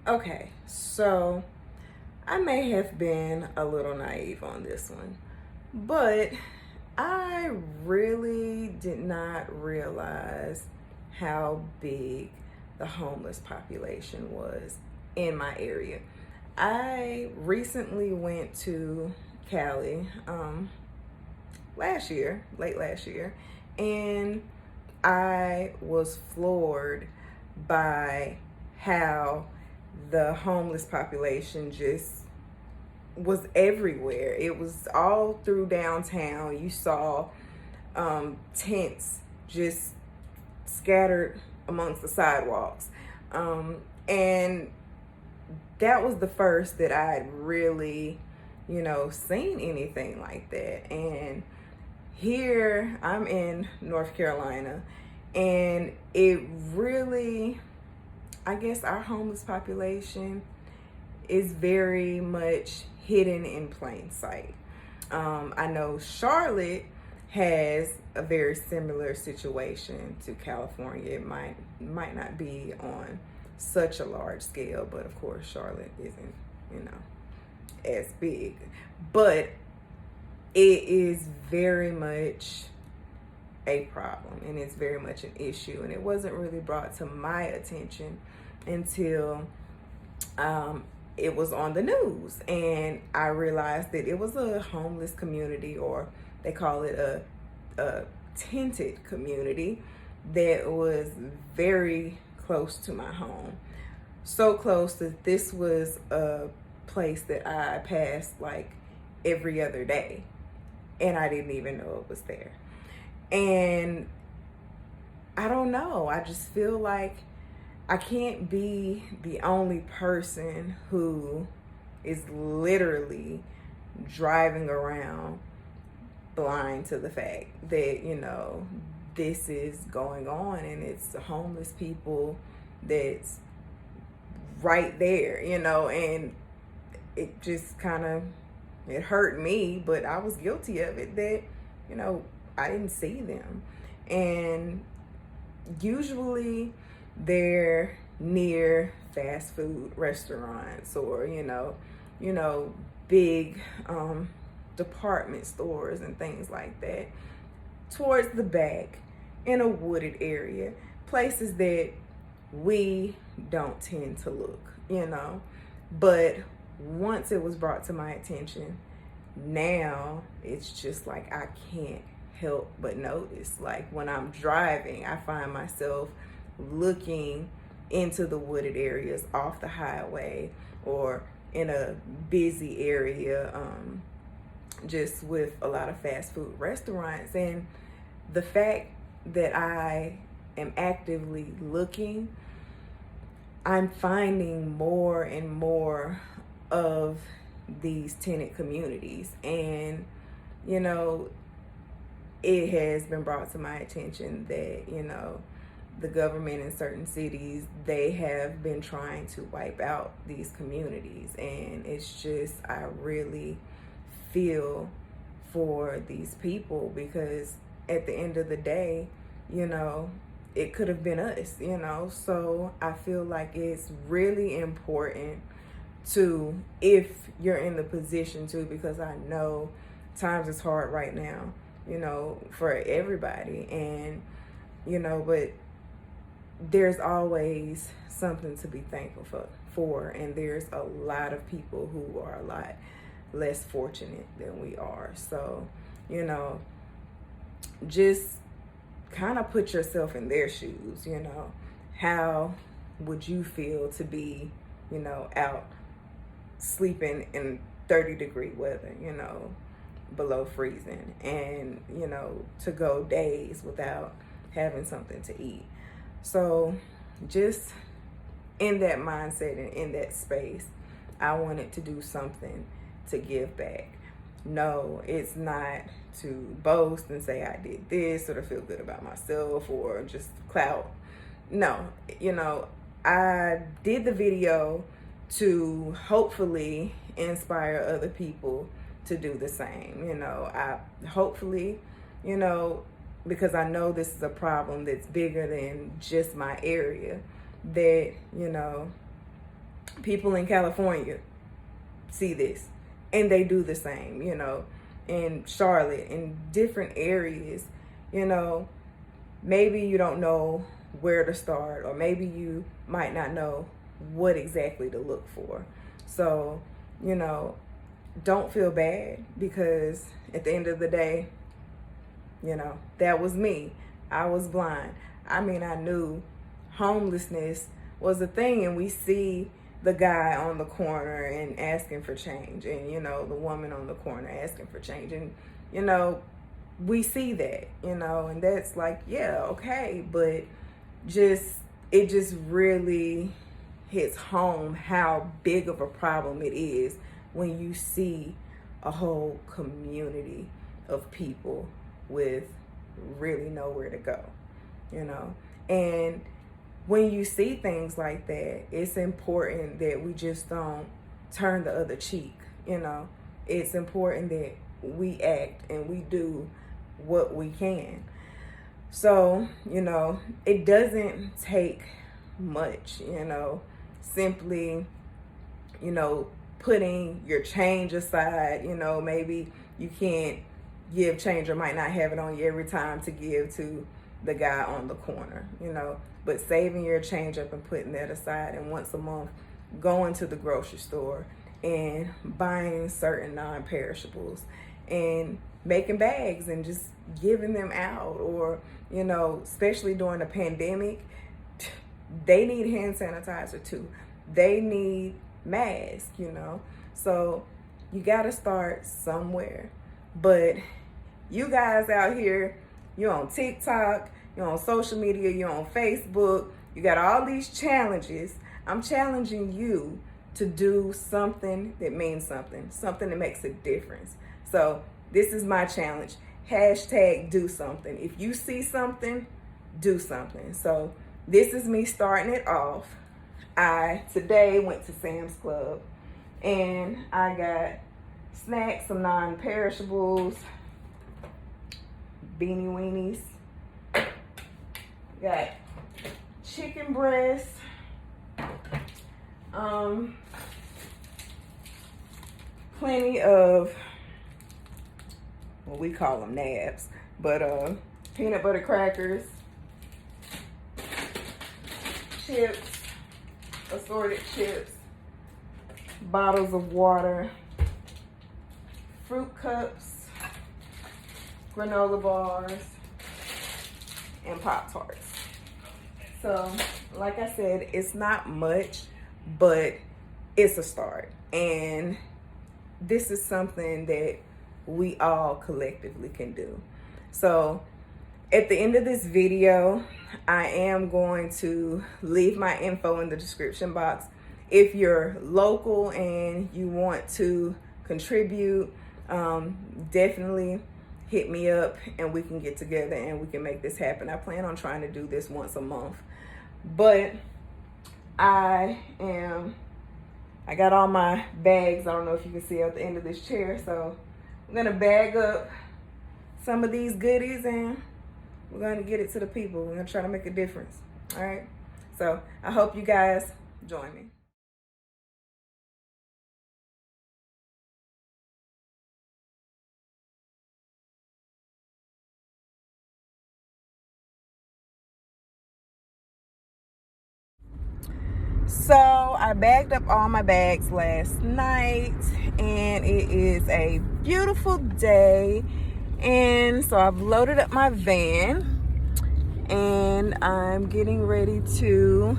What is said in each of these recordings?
Okay, so I may have been a little naive on this one, but I really did not realize how big the homeless population was in my area. I recently went to Cali last year, late last year, and I was floored by how the homeless population just was everywhere. It was all through downtown. You saw tents just scattered amongst the sidewalks. And that was the first that I had really, seen anything like that. And here I'm in North Carolina, and it really, I guess our homeless population is very much hidden in plain sight. I know Charlotte has a very similar situation to California. It might not be on such a large scale, but of course Charlotte isn't, as big. But it is very much a problem, and it's very much an issue, and it wasn't really brought to my attention until it was on the news, and I realized that it was a homeless community, or they call it a tented community, that was very close to my home. So close that this was a place that I passed like every other day, and I didn't even know it was there. And I don't know, I just feel like I can't be the only person who is literally driving around blind to the fact that, this is going on, and it's homeless people that's right there, and it just kind of, it hurt me, but I was guilty of it, that, I didn't see them. And usually they're near fast food restaurants, or big department stores and things like that, towards the back, in a wooded area, places that we don't tend to look. But once it was brought to my attention, now it's just like I can't help but notice. Like when I'm driving, I find myself looking into the wooded areas off the highway, or in a busy area, just with a lot of fast food restaurants. And the fact that I am actively looking, I'm finding more and more of these tenant communities. And, it has been brought to my attention that, the government in certain cities, they have been trying to wipe out these communities. And it's just, I really feel for these people, because at the end of the day, it could have been us, So I feel like it's really important to, if you're in the position to, because I know times is hard right now, for everybody. And, but there's always something to be thankful for. And there's a lot of people who are a lot less fortunate than we are. So, just kind of put yourself in their shoes. How would you feel to be, out sleeping in 30-degree weather, below freezing, and, to go days without having something to eat? So just in that mindset and in that space, I wanted to do something to give back. No, it's not to boast and say I did this, or to feel good about myself, or just clout. No, I did the video to hopefully inspire other people to do the same. I hopefully, because I know this is a problem that's bigger than just my area, that, People in California see this and they do the same, in Charlotte, in different areas. Maybe you don't know where to start, or maybe you might not know what exactly to look for. So, don't feel bad, because at the end of the day, that was me. I was blind. I knew homelessness was a thing, and we see the guy on the corner and asking for change, and the woman on the corner asking for change, and we see that, and that's like, yeah, okay, but it just really hits home how big of a problem it is when you see a whole community of people with really nowhere to go, and when you see things like that, it's important that we just don't turn the other cheek. It's important that we act and we do what we can. So, it doesn't take much, simply, putting your change aside. Maybe you can't give change, or might not have it on you every time to give to the guy on the corner, but saving your change up and putting that aside, and once a month going to the grocery store and buying certain non-perishables and making bags and just giving them out. Or, especially during the pandemic, they need hand sanitizer too. They need masks, So you got to start somewhere. But you guys out here, you're on TikTok, you're on social media, you're on Facebook, you got all these challenges. I'm challenging you to do something that means something that makes a difference. So this is my challenge. #do something. If you see something, do something. So this is me starting it off. I today went to Sam's Club and I got snacks, some non-perishables, beanie weenies, got chicken breast, plenty of, well, we call them nabs, but peanut butter crackers, chips, assorted chips, bottles of water, fruit cups, granola bars, and Pop-Tarts. So, like I said, it's not much, but it's a start. And this is something that we all collectively can do. So, at the end of this video, I am going to leave my info in the description box. If you're local and you want to contribute, definitely hit me up and we can get together and we can make this happen. I plan on trying to do this once a month, but I got all my bags. I don't know if you can see at the end of this chair, so I'm gonna bag up some of these goodies and we're gonna get it to the people. We're gonna try to make a difference. All right, so I hope you guys join me. So I bagged up all my bags last night and it is a beautiful day, and so I've loaded up my van and I'm getting ready to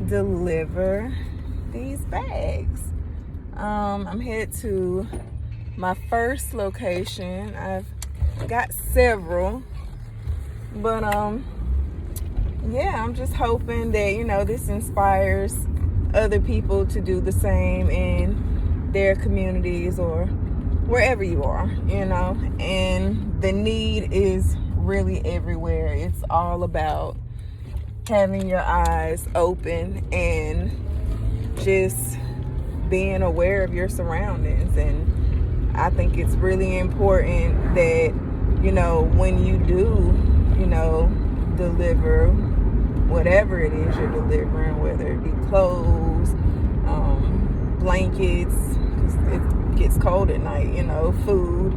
deliver these bags. I'm headed to my first location. I've got several, but yeah, I'm just hoping that, this inspires other people to do the same in their communities or wherever you are, and the need is really everywhere. It's all about having your eyes open and just being aware of your surroundings. And I think it's really important that, when you do, deliver whatever it is you're delivering, whether it be clothes blankets, 'cause it gets cold at night, you know, food,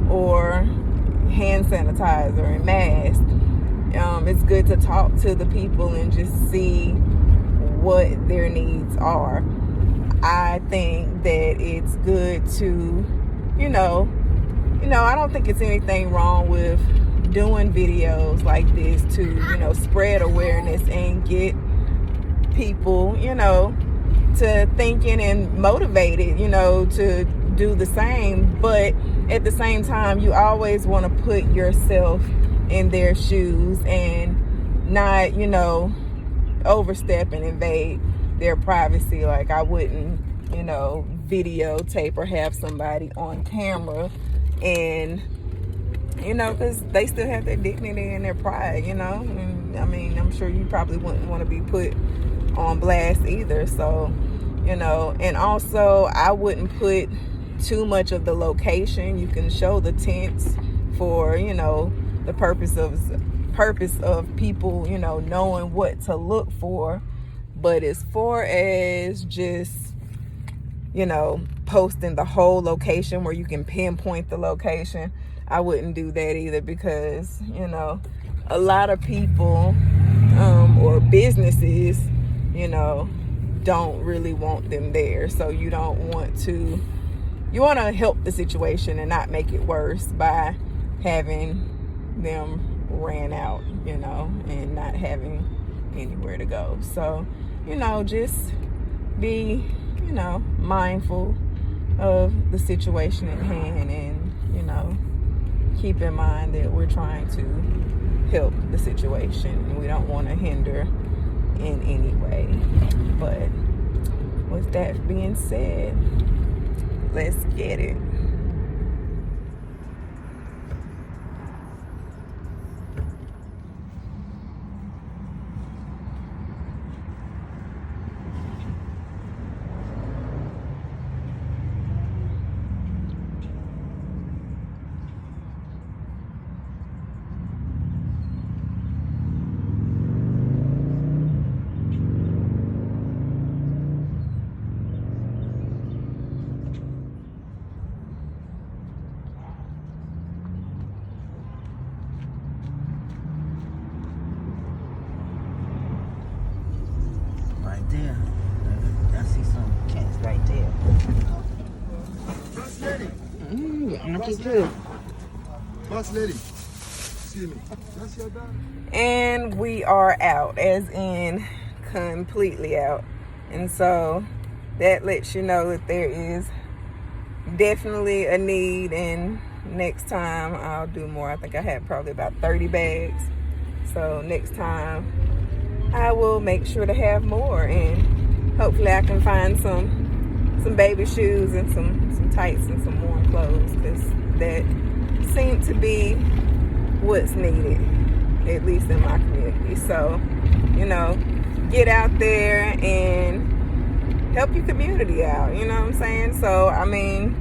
or hand sanitizer and masks. It's good to talk to the people and just see what their needs are. I think that it's good to, you know, I don't think it's anything wrong with doing videos like this to, you know, spread awareness and get people, you know, to thinking and motivated, you know, to do the same. But at the same time, you always want to put yourself in their shoes and not, you know, overstep and invade their privacy. Like, I wouldn't, you know, videotape or have somebody on camera, and, you know, because they still have their dignity and their pride, you know. And I mean, I'm sure you probably wouldn't want to be put on blast either. So, you know, and also I wouldn't put too much of the location. You can show the tents for, you know, the purpose of people, you know, knowing what to look for. But as far as just, you know, posting the whole location where you can pinpoint the location, I wouldn't do that either, because, you know, a lot of people or businesses, you know, don't really want them there. So you want to help the situation and not make it worse by having them ran out, you know, and not having anywhere to go. So, you know, just be, you know, mindful of the situation at hand, and, you know, keep in mind that we're trying to help the situation and we don't want to hinder in any way. But with that being said, let's get it. There. I see some cats right there. Boss lady. I'm looking good. Boss lady. Excuse me. That's your daughter? And we are out, as in completely out. And so that lets you know that there is definitely a need, and next time I'll do more. I think I had probably about 30 bags. So next time I will make sure to have more, and hopefully I can find some baby shoes and some tights and some warm clothes, because that seemed to be what's needed, at least in my community. So, you know, get out there and help your community out, you know what I'm saying? So, I mean,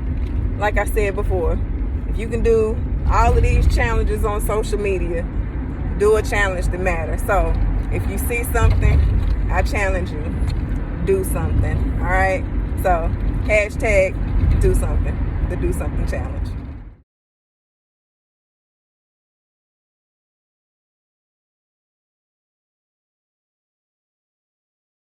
like I said before, if you can do all of these challenges on social media, do a challenge that matters. So if you see something, I challenge you, do something. All right? So hashtag do something, the do something challenge.